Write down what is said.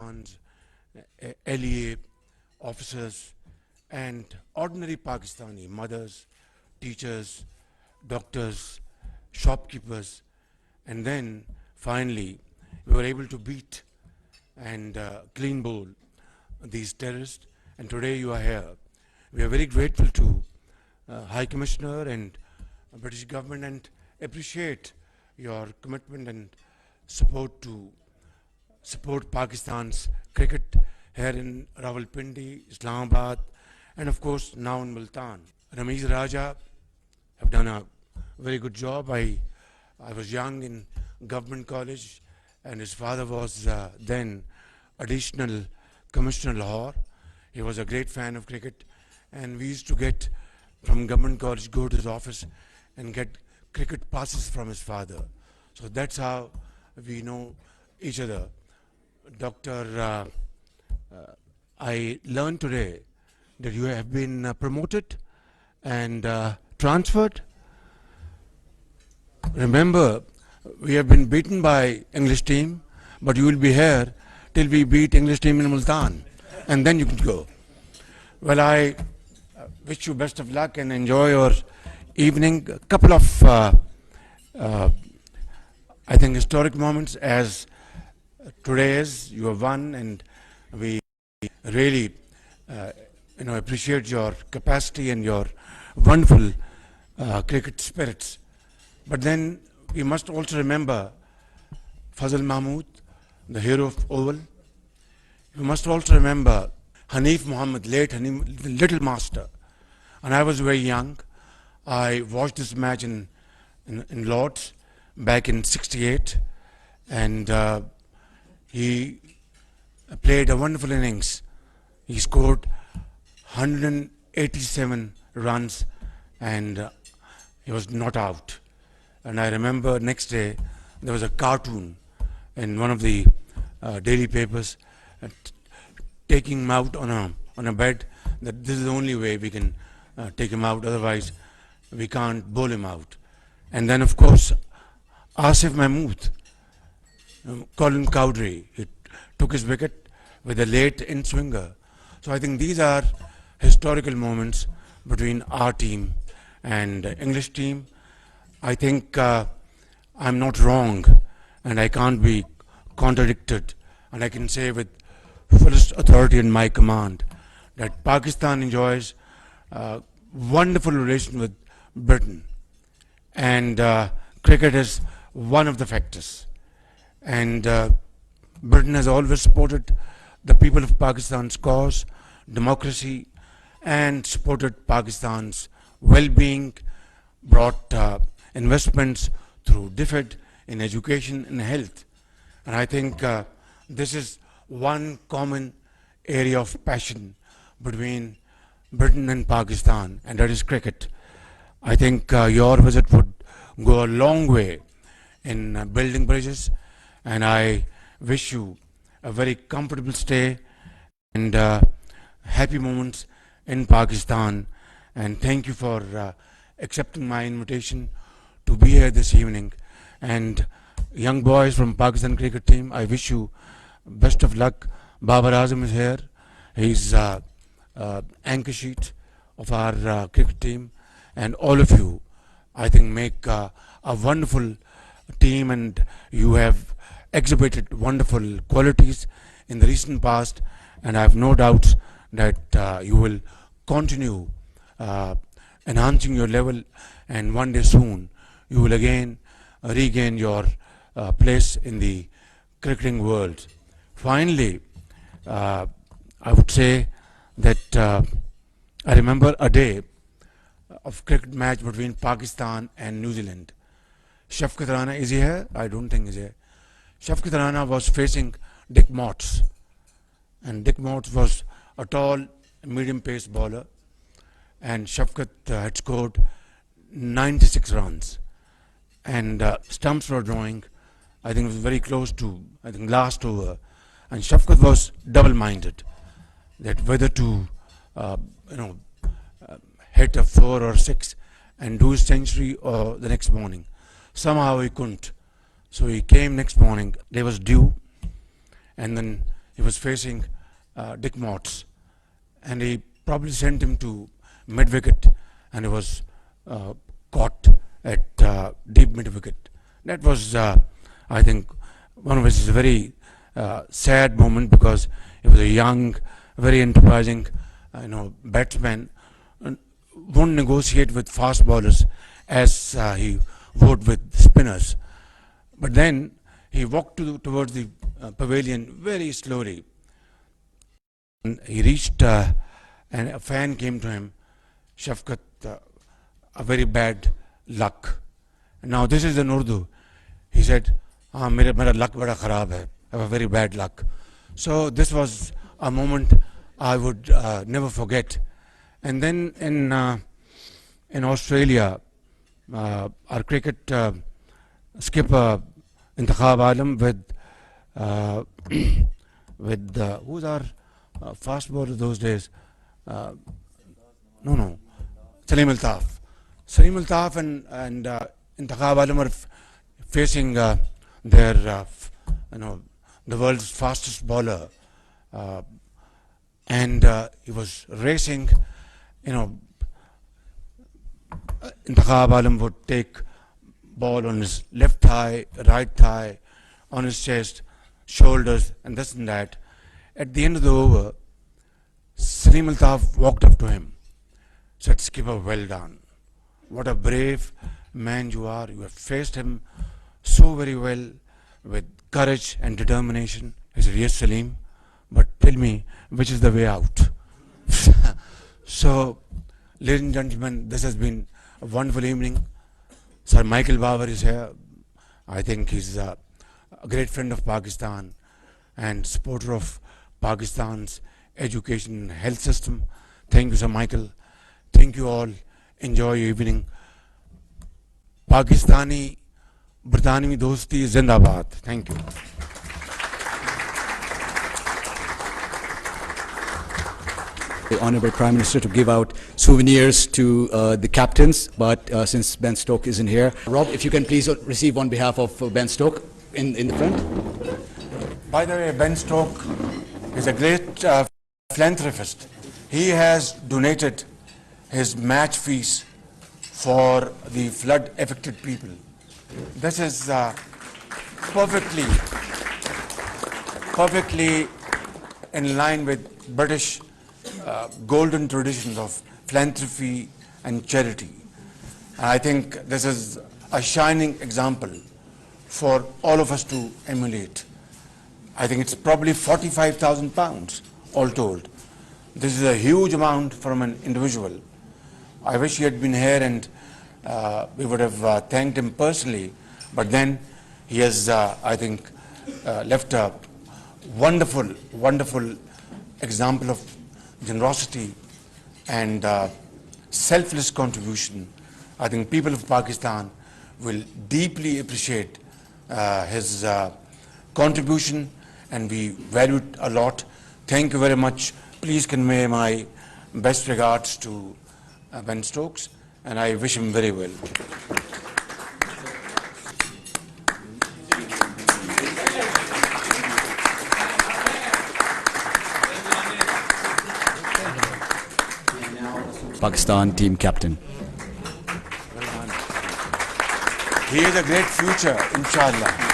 Pakistan's LEA officers and ordinary Pakistani mothers, teachers, doctors, shopkeepers, and then finally we were able to beat and clean bowl these terrorists, and today you are here. We are very grateful to High Commissioner and British government and appreciate your commitment and support to support Pakistan's cricket here in Rawalpindi, Islamabad, and of course now in Multan. Ramesh Raja have done a very good job. I was young in government college, and his father was then additional commissioner Lahore. He was a great fan of cricket, and we used to get from government college, go to his office and get cricket passes from his father. So that's how we know each other. Doctor, I learned today that you have been promoted and transferred. Remember, we have been beaten by English team, but you will be here till we beat English team in Multan, and then you can go. Well, I wish you best of luck and enjoy your evening. A couple of, I think, historic moments as today is. You have won, and we really, appreciate your capacity and your wonderful cricket spirits. But then we must also remember Fazal Mahmood, the hero of Oval. We must also remember Hanif Muhammad, late Hanif, the little master. And I was very young. I watched this match in Lords back in '68, and he played a wonderful innings. He scored 187 runs, and he was not out. And I remember next day there was a cartoon in one of the daily papers taking him out on a bed, that this is the only way we can take him out, otherwise we can't bowl him out. And then of course Asif Mahmood, Colin Cowdrey, he took his wicket with a late in-swinger. So I think these are historical moments between our team and English team. I think I'm not wrong, and I can't be contradicted, and I can say with fullest authority in my command that Pakistan enjoys wonderful relation with Britain, and cricket is one of the factors. And Britain has always supported the people of Pakistan's cause, democracy, and supported Pakistan's well-being, brought investments through DFID in education and health. And I think this is one common area of passion between Britain and Pakistan, and that is cricket. I think your visit would go a long way in building bridges, and I wish you a very comfortable stay and happy moments in Pakistan. And thank you for accepting my invitation to be here this evening. And young boys from Pakistan cricket team, I wish you best of luck. Babar Azam is here. He's anchor sheet of our cricket team, and all of you, I think, make a wonderful team, and you have exhibited wonderful qualities in the recent past, and I have no doubts that you will continue enhancing your level, and one day soon you will again regain your place in the cricketing world. Finally, I would say that I remember a day of cricket match between Pakistan and New Zealand. Shafqat Rana, is he here? I don't think he's here. Shafqat Rana was facing Dick Motts, and Dick Motts was a tall, medium pace bowler, and Shafqat had scored 96 runs, and stumps were drawing. I think it was very close to, last over, and Shafqat was double-minded that whether to hit a 4 or 6 and do his century or the next morning. Somehow he couldn't. So he came next morning, there was dew, and then he was facing Dick Motts, and he probably sent him to mid-wicket, and he was caught at deep mid-wicket. That was, I think, one of his very sad moment, because he was a young, very enterprising, batsman, and won't negotiate with fast bowlers as he would with spinners. But then he walked towards the pavilion very slowly. And he reached, and a fan came to him, Shafkat, a very bad luck. Now this is in Urdu. He said, mera luck bada kharab hai. I have a very bad luck. So this was a moment I would never forget. And then in Australia, our cricket skipper Intikhab Alam with who's our fast bowler those days? Salim Altaf. Salim Altaf and Intikhab Alam are facing their the world's fastest bowler, and he was racing. Intikhab Alam would take ball on his left thigh, right thigh, on his chest, shoulders, and this and that. At the end of the over, Salim Altaf walked up to him, said, "Skipper, well done. What a brave man you are. You have faced him so very well, with courage and determination." He said, "Yes, Salim, but tell me, which is the way out?" So, ladies and gentlemen, this has been a wonderful evening. Sir Michael Babar is here. I think he's a great friend of Pakistan and supporter of Pakistan's education and health system. Thank you, Sir Michael. Thank you all. Enjoy your evening. Pakistani Britanniya Dosti Zindabad. Thank you. The Honourable Prime Minister to give out souvenirs to the captains, but since Ben Stokes isn't here, Rob, if you can please receive on behalf of Ben Stokes in the front. By the way, Ben Stokes is a great philanthropist. He has donated his match fees for the flood-affected people. This is perfectly in line with British golden traditions of philanthropy and charity. I think this is a shining example for all of us to emulate. I think it's probably £45,000 all told. This is a huge amount from an individual. I wish he had been here and we would have thanked him personally, but then he has, I think, left a wonderful example of generosity and selfless contribution. I think people of Pakistan will deeply appreciate his contribution, and we value it a lot. Thank you very much. Please convey my best regards to Ben Stokes, and I wish him very well. Pakistan team captain. He has a great future, inshallah.